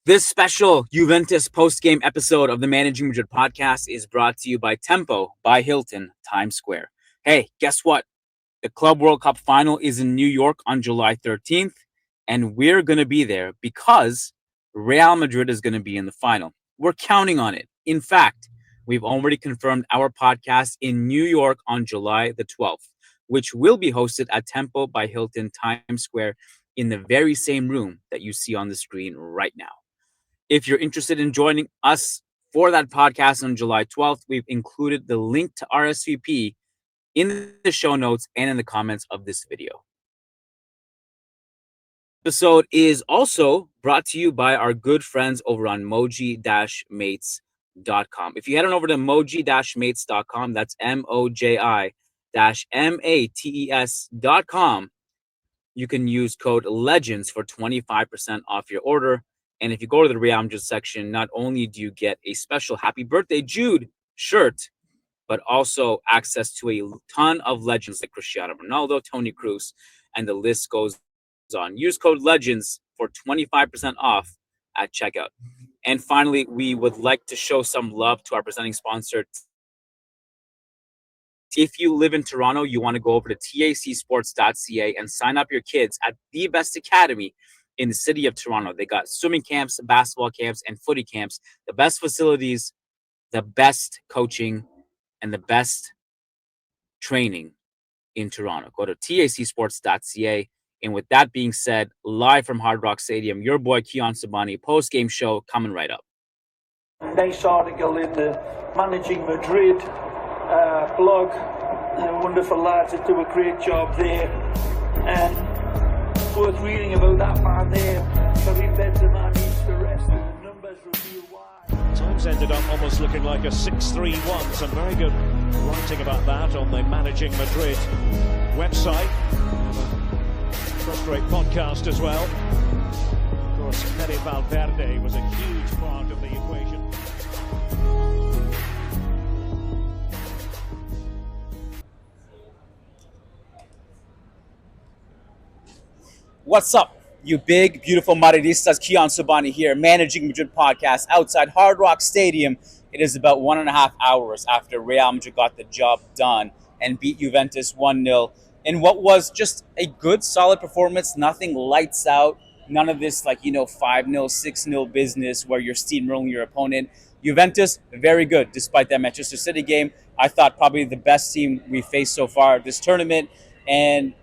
This special Juventus post-game episode of the Managing Madrid Podcast is brought to you by Tempo by Hilton, Times Square. Hey, guess what? The Club World Cup final is in New York on July 13th, and we're going to be there because Real Madrid is going to be in the final. We're counting on it. In fact, we've already confirmed our podcast in New York on July the 12th, which will be hosted at Tempo by Hilton, Times Square, in the very same room that you see on the screen right now. If you're interested in joining us for that podcast on July 12th, we've included the link to RSVP in the show notes and in the comments of this video. This episode is also brought to you by our good friends over on moji-mates.com. If you head on over to moji-mates.com, that's moji-mates.com, you can use code LEGENDS for 25% off your order. And if you go to the Real Madrid section, not only do you get a special Happy Birthday Jude shirt, but also access to a ton of legends like Cristiano Ronaldo, Toni Kroos, and the list goes on. Use code LEGENDS for 25% off at checkout. And finally, we would like to show some love to our presenting sponsor. If you live in Toronto, you want to go over to tacsports.ca and sign up your kids at the best academy in the city of Toronto. They got swimming camps, basketball camps, and footy camps, the best facilities, the best coaching, and the best training in Toronto. Go to tacsports.ca. And with that being said, live from Hard Rock Stadium, your boy Kiyan Sobhani, post-game show coming right up. Nice article in the Managing Madrid blog. Wonderful lads that do a great job there. And worth reading about that man there. Karim Benzema needs to rest, and the numbers reveal why. Times ended up almost looking like a 6-3-1. Some very good writing about that on the Managing Madrid website. First-rate podcast as well. Of course, Fede Valverde was a huge part of the equation. What's up, you big, beautiful Madridistas? Kiyan Sobhani here, Managing Madrid Podcast outside Hard Rock Stadium. It is about 1.5 hours after Real Madrid got the job done and beat Juventus 1-0 in what was just a good, solid performance. Nothing lights out. None of this 5-0, 6-0 business where you're steamrolling your opponent. Juventus, very good despite that Manchester City game. I thought probably the best team we faced so far this tournament, and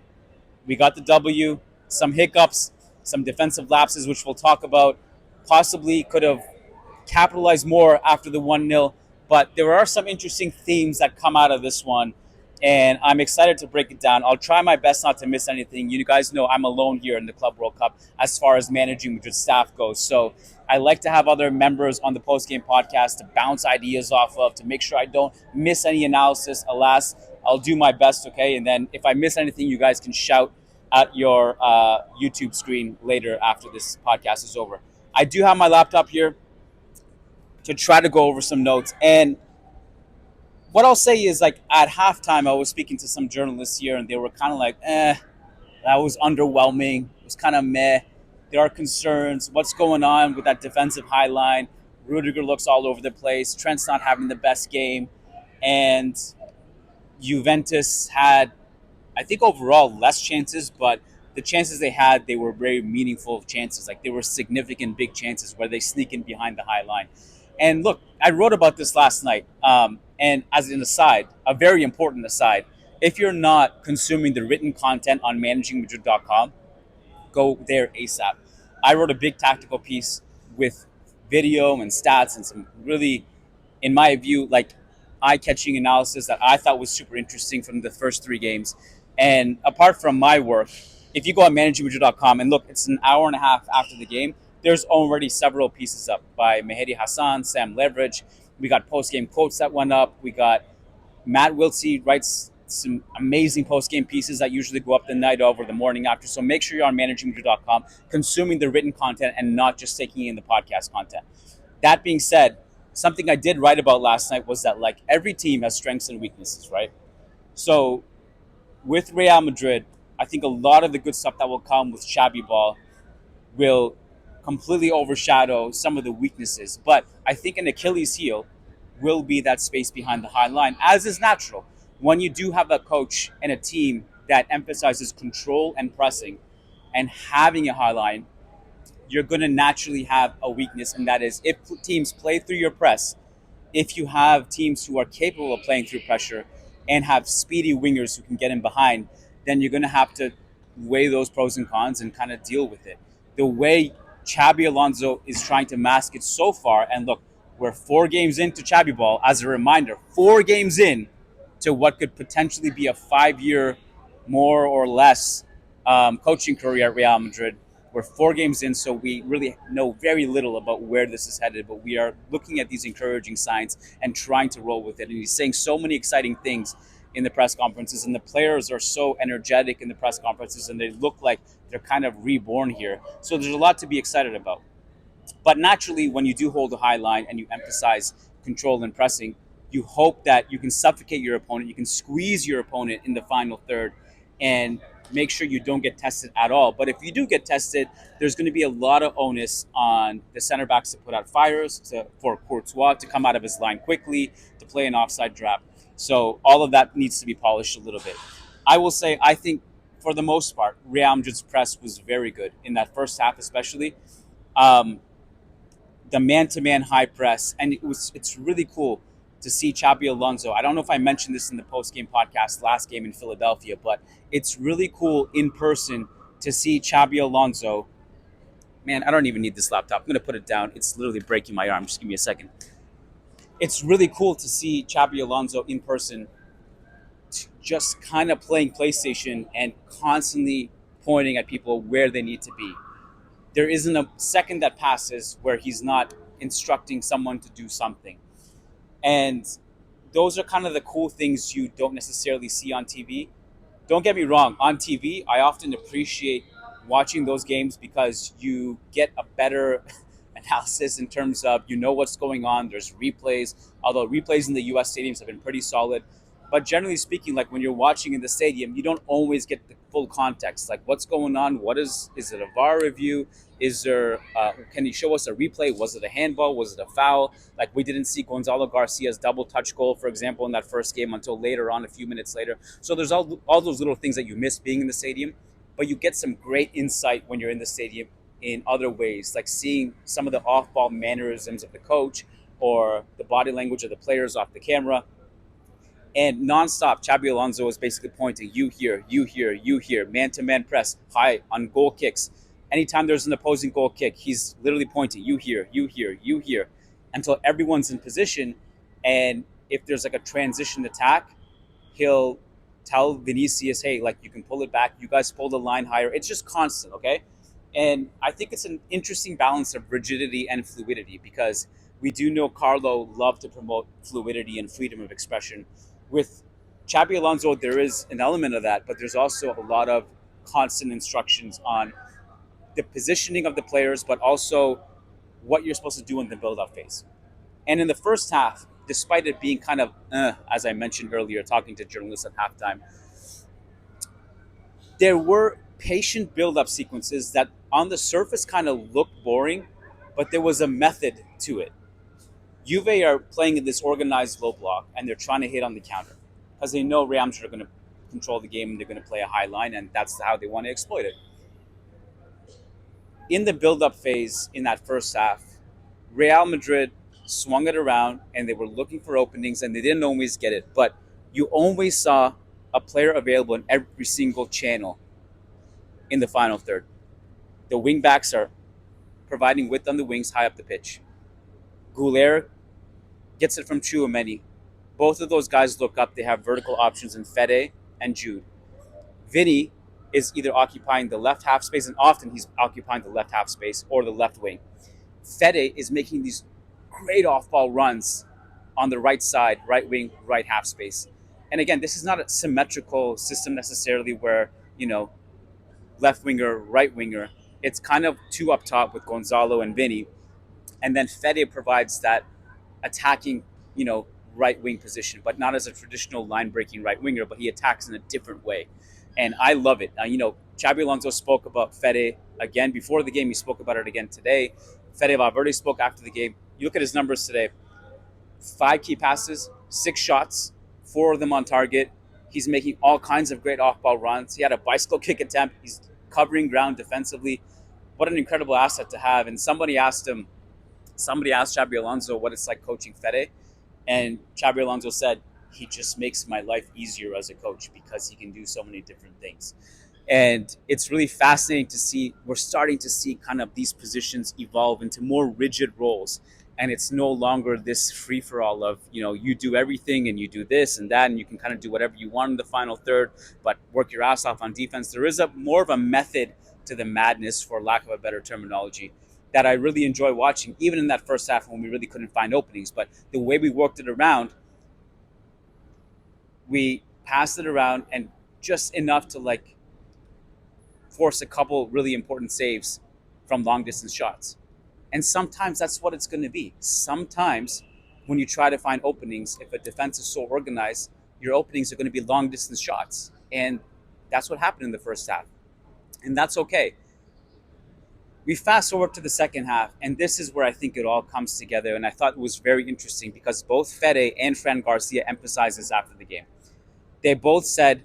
we got the W. Some hiccups, some defensive lapses, which we'll talk about. Possibly could have capitalized more after the 1-0, but there are some interesting themes that come out of this one, and I'm excited to break it down. I'll try my best not to miss anything. You guys know I'm alone here in the Club World Cup as far as Managing Madrid staff goes, so I like to have other members on the post-game podcast to bounce ideas off of, to make sure I don't miss any analysis. Alas, I'll do my best, okay? And then if I miss anything, you guys can shout at your YouTube screen later after this podcast is over. I do have my laptop here to try to go over some notes. And what I'll say is, at halftime, I was speaking to some journalists here, and they were kind of like, that was underwhelming. It was kind of meh. There are concerns. What's going on with that defensive high line? Rudiger looks all over the place. Trent's not having the best game. And Juventus had, I think, overall less chances, but the chances they had, they were very meaningful chances. They were significant big chances where they sneak in behind the high line. And look, I wrote about this last night. And as an aside, a very important aside, if you're not consuming the written content on managingmadrid.com, go there ASAP. I wrote a big tactical piece with video and stats and some really, in my view, eye-catching analysis that I thought was super interesting from the first 3 games. And apart from my work, if you go on managingmadrid.com and look, it's an hour and a half after the game, there's already several pieces up by Mehdi Hassan, Sam Leverage. We got post-game quotes that went up. We got Matt Wiltsey writes some amazing post-game pieces that usually go up the night of or the morning after. So make sure you're on managingmadrid.com, consuming the written content and not just taking in the podcast content. That being said, something I did write about last night was that every team has strengths and weaknesses, right? So with Real Madrid, I think a lot of the good stuff that will come with Xabi ball will completely overshadow some of the weaknesses. But I think an Achilles heel will be that space behind the high line, as is natural. When you do have a coach and a team that emphasizes control and pressing and having a high line, you're going to naturally have a weakness, and that is if teams play through your press, if you have teams who are capable of playing through pressure and have speedy wingers who can get in behind, then you're going to have to weigh those pros and cons and kind of deal with it. The way Xabi Alonso is trying to mask it so far, and look, we're 4 games into Xabi ball. As a reminder, 4 games in to what could potentially be a 5-year, more or less, coaching career at Real Madrid. We're 4 games in, so we really know very little about where this is headed, but we are looking at these encouraging signs and trying to roll with it. And he's saying so many exciting things in the press conferences, and the players are so energetic in the press conferences, and they look like they're kind of reborn here. So there's a lot to be excited about. But naturally, when you do hold a high line and you emphasize control and pressing, you hope that you can suffocate your opponent, you can squeeze your opponent in the final third, and make sure you don't get tested at all. But if you do get tested, there's going to be a lot of onus on the center backs to put out fires, for Courtois to come out of his line quickly, to play an offside trap. So all of that needs to be polished a little bit. I will say, I think for the most part, Real Madrid's press was very good in that first half, especially. The man-to-man high press, and it's really cool to see Xabi Alonso. I don't know if I mentioned this in the post-game podcast last game in Philadelphia, but it's really cool in person to see Xabi Alonso. Man, I don't even need this laptop. I'm going to put it down. It's literally breaking my arm. Just give me a second. It's really cool to see Xabi Alonso in person, just kind of playing PlayStation and constantly pointing at people where they need to be. There isn't a second that passes where he's not instructing someone to do something. And those are kind of the cool things you don't necessarily see on TV. Don't get me wrong, on TV, I often appreciate watching those games because you get a better analysis in terms of what's going on. There's replays, although replays in the US stadiums have been pretty solid. But generally speaking, like when you're watching in the stadium, you don't always get the full context. Like what's going on? Is it a VAR review? Is there, can you show us a replay? Was it a handball? Was it a foul? Like we didn't see Gonzalo Garcia's double touch goal, for example, in that first game until later on, a few minutes later. So there's all those little things that you miss being in the stadium, but you get some great insight when you're in the stadium in other ways, like seeing some of the off-ball mannerisms of the coach or the body language of the players off the camera. And nonstop, Xabi Alonso was basically pointing, you here, you here, you here, man-to-man press, high on goal kicks. Anytime there's an opposing goal kick, he's literally pointing, you here, you here, you here, until everyone's in position. And if there's like a transition attack, he'll tell Vinicius, hey, like you can pull it back. You guys pull the line higher. It's just constant, okay? And I think it's an interesting balance of rigidity and fluidity, because we do know Carlo loved to promote fluidity and freedom of expression. With Xabi Alonso, there is an element of that, but there's also a lot of constant instructions on the positioning of the players, but also what you're supposed to do in the build-up phase. And in the first half, despite it being kind of, as I mentioned earlier, talking to journalists at halftime, there were patient build-up sequences that on the surface kind of looked boring, but there was a method to it. Juve are playing in this organized low block, and they're trying to hit on the counter because they know Real Madrid are going to control the game and they're going to play a high line, and that's how they want to exploit it. In the build-up phase in that first half, Real Madrid swung it around and they were looking for openings, and they didn't always get it, but you always saw a player available in every single channel in the final third. The wing backs are providing width on the wings high up the pitch. Goulet gets it from Tchouaméni. Both of those guys look up. They have vertical options in Fede and Jude. Vinny is either occupying the left half space, and often he's occupying the left half space or the left wing. Fede is making these great off-ball runs on the right side, right wing, right half space. And again, this is not a symmetrical system necessarily where, left winger, right winger. It's kind of two up top with Gonzalo and Vinny. And then Fede provides that attacking, right wing position, but not as a traditional line breaking right winger, but he attacks in a different way. And I love it. Xabi Alonso spoke about Fede again before the game. He spoke about it again today. Fede Valverde spoke after the game. You look at his numbers today: 5 key passes, 6 shots, 4 of them on target. He's making all kinds of great off-ball runs. He had a bicycle kick attempt. He's covering ground defensively. What an incredible asset to have. And somebody asked Xabi Alonso what it's like coaching Fede. And Xabi Alonso said, he just makes my life easier as a coach because he can do so many different things. And it's really fascinating to see, we're starting to see kind of these positions evolve into more rigid roles. And it's no longer this free-for-all of, you do everything and you do this and that, and you can kind of do whatever you want in the final third, but work your ass off on defense. There is more of a method to the madness, for lack of a better terminology, that I really enjoy watching, even in that first half when we really couldn't find openings. But the way we worked it around, we passed it around and just enough to force a couple really important saves from long distance shots. And sometimes that's what it's going to be. Sometimes when you try to find openings, if a defense is so organized, your openings are going to be long distance shots. And that's what happened in the first half. And that's okay. We fast forward to the second half, and this is where I think it all comes together. And I thought it was very interesting because both Fede and Fran Garcia emphasized this after the game. They both said,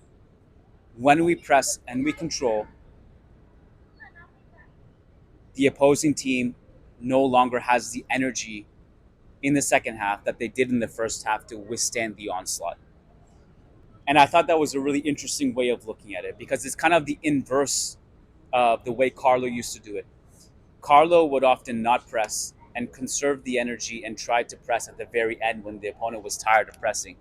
when we press and we control, the opposing team no longer has the energy in the second half that they did in the first half to withstand the onslaught. And I thought that was a really interesting way of looking at it, because it's kind of the inverse of the way Carlo used to do it. Carlo would often not press and conserve the energy and try to press at the very end when the opponent was tired of pressing.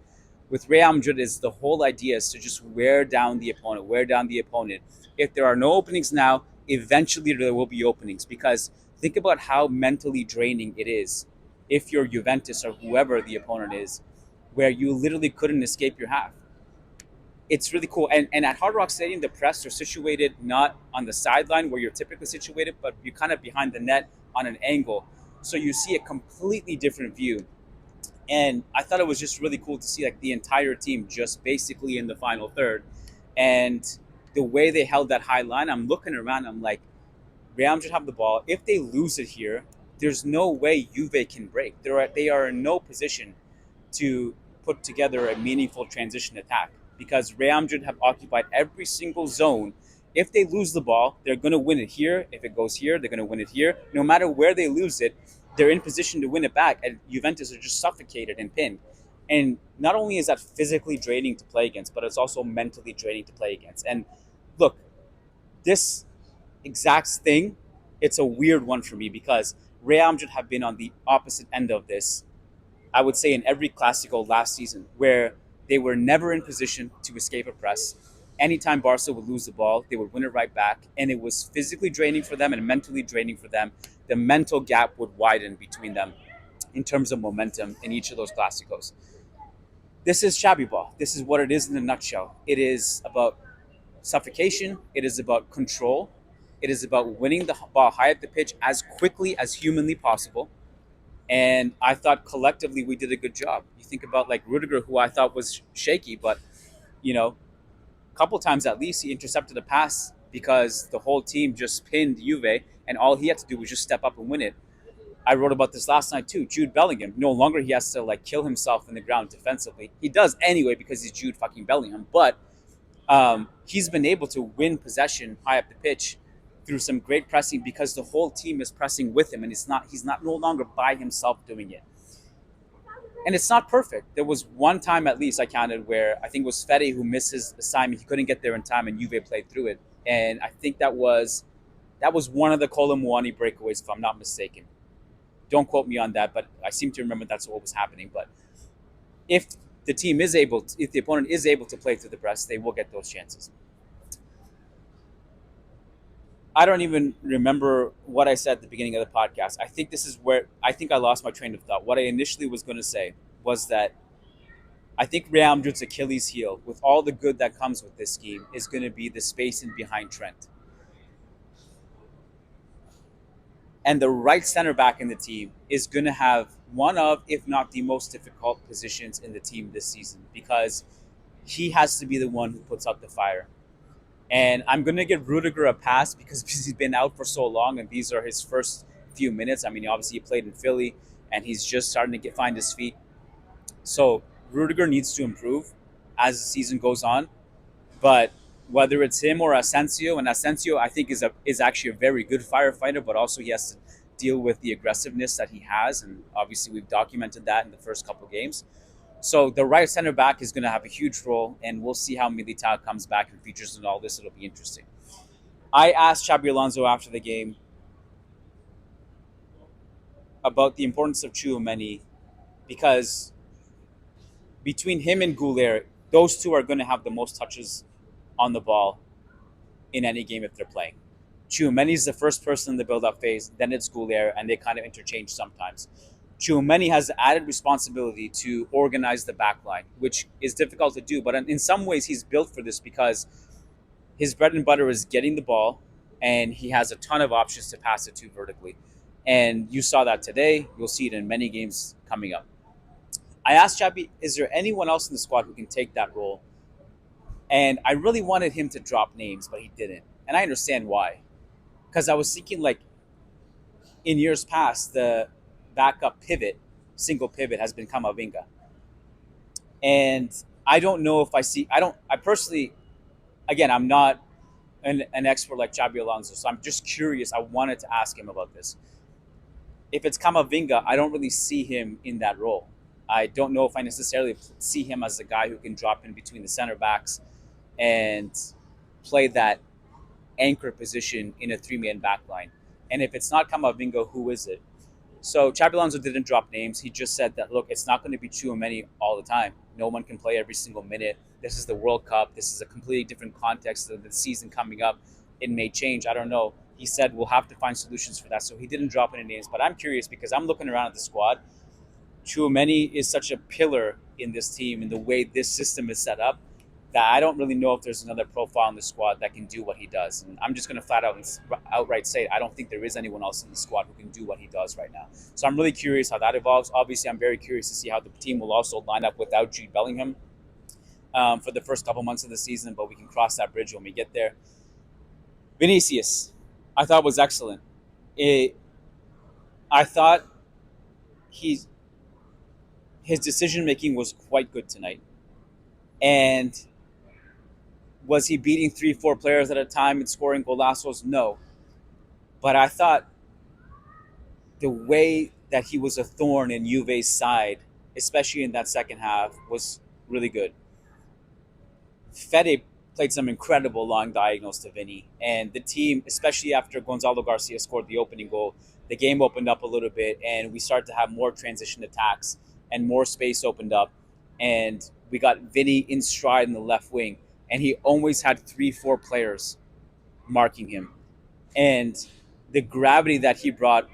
With Real Madrid, the whole idea is to just wear down the opponent. If there are no openings now, eventually there will be openings, because think about how mentally draining it is if you're Juventus or whoever the opponent is, where you literally couldn't escape your half. It's really cool. And at Hard Rock Stadium, the press are situated not on the sideline where you're typically situated, but you're kind of behind the net on an angle. So you see a completely different view. And I thought it was just really cool to see the entire team just basically in the final third. And the way they held that high line, I'm looking around, I'm like, Real Madrid have the ball. If they lose it here, there's no way Juve can break. They are in no position to put together a meaningful transition attack, because Real Madrid have occupied every single zone. If they lose the ball, they're going to win it here. If it goes here, they're going to win it here. No matter where they lose it, they're in position to win it back. And Juventus are just suffocated and pinned. And not only is that physically draining to play against, but it's also mentally draining to play against. And look, this exact thing, it's a weird one for me, because Real Madrid have been on the opposite end of this, I would say, in every Clásico last season, where they were never in position to escape a press. Anytime Barca would lose the ball, they would win it right back. And it was physically draining for them and mentally draining for them. The mental gap would widen between them in terms of momentum in each of those Clásicos. This is Xabi ball. This is what it is in a nutshell. It is about suffocation. It is about control. It is about winning the ball high up the pitch as quickly as humanly possible. And I thought collectively we did a good job. You think about Rudiger, who I thought was shaky, but, a couple times at least he intercepted a pass because the whole team just pinned Juve, and all he had to do was just step up and win it. I wrote about this last night too. Jude Bellingham, no longer he has to kill himself in the ground defensively. He does anyway because he's Jude fucking Bellingham, but he's been able to win possession high up the pitch through some great pressing because the whole team is pressing with him, and he's not no longer by himself doing it. And it's not perfect. There was one time at least I counted where I think it was Fede who missed his assignment. He couldn't get there in time, and Juve played through it. And I think that was one of the Kolo Muani breakaways, if I'm not mistaken. Don't quote me on that, but I seem to remember that's what was happening. But if the opponent is able to play through the press, they will get those chances. I don't even remember what I said at the beginning of the podcast. I think this is where I lost my train of thought. What I initially was going to say was that I think Real Madrid's Achilles heel, with all the good that comes with this scheme, is going to be the spacing behind Trent. And the right center back in the team is going to have one of, if not the most difficult positions in the team this season, because he has to be the one who puts out the fire. And I'm going to give Rudiger a pass because he's been out for so long and these are his first few minutes. I mean, obviously he played in Philly and he's just starting to find his feet. So Rudiger needs to improve as the season goes on. But whether it's him or Asensio, and Asensio I think is actually a very good firefighter, but also he has to deal with the aggressiveness that he has, and obviously we've documented that in the first couple of games. So the right center back is going to have a huge role, and we'll see how Militao comes back and features in all this. It'll be interesting. I asked Xabi Alonso after the game about the importance of Tchouaméni because between him and Goulet, those two are going to have the most touches on the ball in any game if they're playing. Tchouaméni is the first person in the build-up phase, then it's Goulet, and they kind of interchange sometimes. Tchouaméni has the added responsibility to organize the back line, which is difficult to do, but in some ways he's built for this because his bread and butter is getting the ball, and he has a ton of options to pass it to vertically. And you saw that today. You'll see it in many games coming up. I asked Xabi, is there anyone else in the squad who can take that role? And I really wanted him to drop names, but he didn't. And I understand why. Because I was thinking, like, in years past, the backup pivot, single pivot, has been Camavinga. And I don't know if I personally, again, I'm not an expert like Xabi Alonso, so I'm just curious. I wanted to ask him about this. If it's Camavinga, I don't really see him in that role. I don't know if I necessarily see him as the guy who can drop in between the center backs and play that anchor position in a three-man back line. And if it's not Camavinga, who is it? So Xabi Alonso didn't drop names. He just said that, look, it's not going to be Tchouaméni all the time. No one can play every single minute. This is the World Cup. This is a completely different context of the season coming up. It may change. I don't know. He said we'll have to find solutions for that. So he didn't drop any names. But I'm curious because I'm looking around at the squad. Tchouaméni is such a pillar in this team in the way this system is set up that I don't really know if there's another profile in the squad that can do what he does. And I'm just going to flat out and outright say it. I don't think there is anyone else in the squad who can do what he does right now. So I'm really curious how that evolves. Obviously, I'm very curious to see how the team will also line up without Jude Bellingham for the first couple months of the season, but we can cross that bridge when we get there. Vinicius, I thought was excellent. I thought his decision-making was quite good tonight. And was he beating 3-4 players at a time and scoring golazos? No. But I thought the way that he was a thorn in Juve's side, especially in that second half, was really good. Fede played some incredible long diagonals to Vinny. And the team, especially after Gonzalo Garcia scored the opening goal, the game opened up a little bit and we started to have more transition attacks and more space opened up. And we got Vinny in stride in the left wing. And he always had 3-4 players marking him. And the gravity that he brought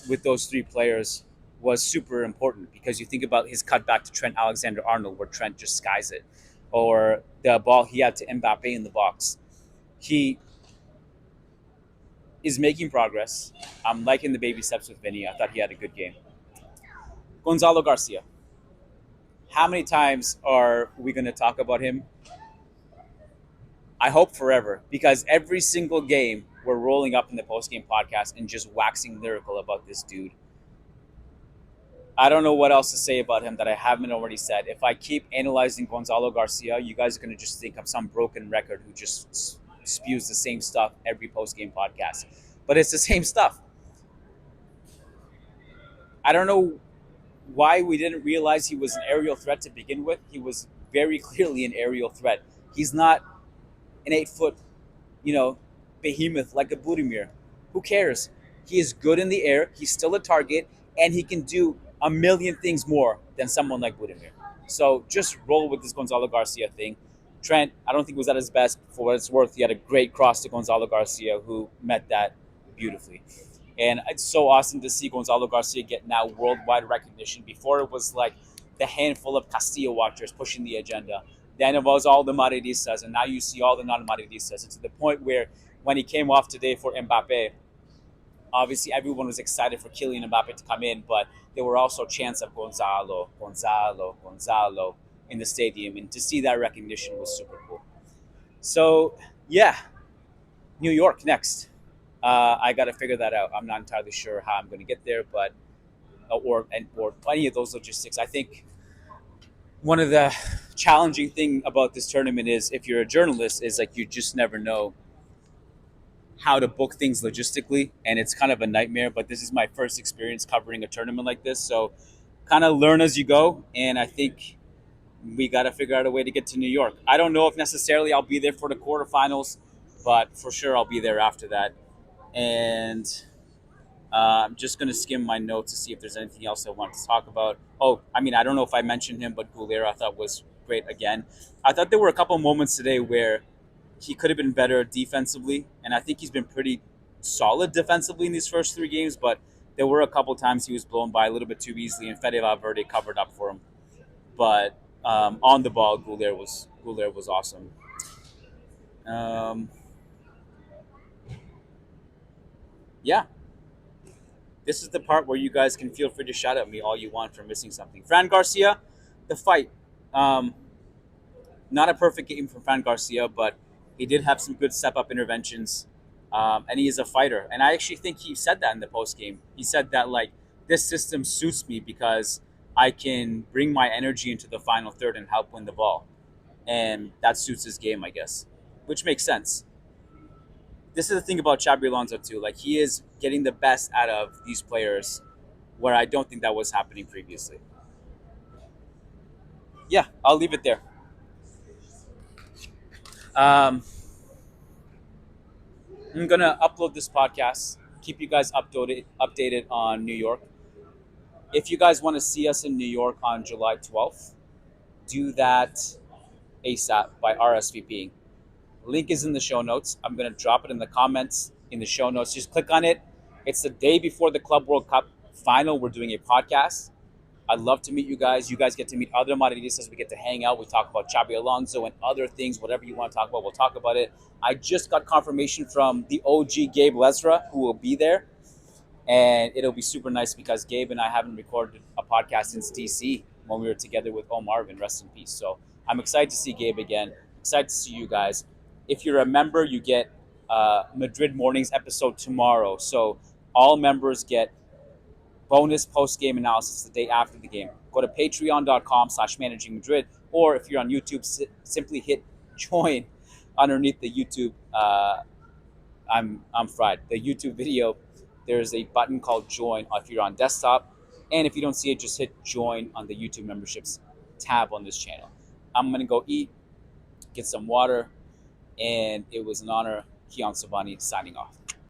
with those three players was super important because you think about his cutback to Trent Alexander-Arnold where Trent just skies it, or the ball he had to Mbappe in the box. He is making progress. I'm liking the baby steps with Vinny. I thought he had a good game. Gonzalo Garcia. How many times are we going to talk about him? I hope forever, because every single game we're rolling up in the post-game podcast and just waxing lyrical about this dude. I don't know what else to say about him that I haven't already said. If I keep analyzing Gonzalo Garcia, you guys are going to just think I'm some broken record who just spews the same stuff every post-game podcast. But it's the same stuff. I don't know why we didn't realize he was an aerial threat to begin with. He was very clearly an aerial threat. He's not an 8-foot, behemoth like a Budimir. Who cares? He is good in the air. He's still a target, and he can do a million things more than someone like Budimir. So just roll with this Gonzalo Garcia thing. Trent, I don't think was at his best. For what it's worth, he had a great cross to Gonzalo Garcia, who met that beautifully. And it's so awesome to see Gonzalo Garcia get now worldwide recognition. Before it was like the handful of Castilla watchers pushing the agenda. Then it was all the Madridistas, and now you see all the non-Madridistas. It's to the point where when he came off today for Mbappe, obviously everyone was excited for Kylian Mbappe to come in, but there were also chants of Gonzalo in the stadium, and to see that recognition was super cool. So Yeah, New York next. I got to figure that out. I'm not entirely sure how I'm going to get there, but or any of those logistics. I think one of the challenging thing about this tournament is if you're a journalist is like you just never know how to book things logistically, and it's kind of a nightmare. But this is my first experience covering a tournament like this, so kind of learn as you go. And I think we got to figure out a way to get to New York. I don't know if necessarily I'll be there for the quarterfinals, but for sure I'll be there after that. And I'm just going to skim my notes to see if there's anything else I want to talk about. Oh, I mean, I don't know if I mentioned him, but Goulier I thought was great again. I thought there were a couple moments today where he could have been better defensively, and I think he's been pretty solid defensively in these first three games, but there were a couple times he was blown by a little bit too easily, and Fede Valverde covered up for him. But on the ball, Goulier was awesome. Um, yeah, this is the part where you guys can feel free to shout at me all you want for missing something. Fran Garcia, the fight. Um, Not a perfect game from Fran Garcia, but he did have some good step up interventions, and he is a fighter. And I actually think he said that in the post game. He said that like this system suits me because I can bring my energy into the final third and help win the ball, and that suits his game, I guess, which makes sense. This is the thing about Xabi Alonso too. Like he is getting the best out of these players, where I don't think that was happening previously. Yeah, I'll leave it there. Um, I'm gonna upload this podcast, keep you guys updated on New York. If you guys want to see us in New York on July 12th, do that ASAP by RSVPing. Link is in the show notes. I'm gonna drop it in the comments in the show notes. Just click on it. It's the day before the Club World Cup final. We're doing a podcast. I'd love to meet you guys. You guys get to meet other Madridistas. We get to hang out. We talk about Xabi Alonso and other things. Whatever you want to talk about, we'll talk about it. I just got confirmation from the OG Gabe Lesra, who will be there. And it'll be super nice because Gabe and I haven't recorded a podcast since DC when we were together with Omar, and rest in peace. So I'm excited to see Gabe again. Excited to see you guys. If you're a member, you get Madrid Mornings episode tomorrow. So all members get bonus post-game analysis the day after the game. Go to patreon.com/managing Madrid, or if you're on YouTube, simply hit join underneath the YouTube. I'm fried. The YouTube video, there's a button called join if you're on desktop, and if you don't see it, just hit join on the YouTube memberships tab on this channel. I'm gonna go eat, get some water, and it was an honor. Kiyan Sobhani signing off.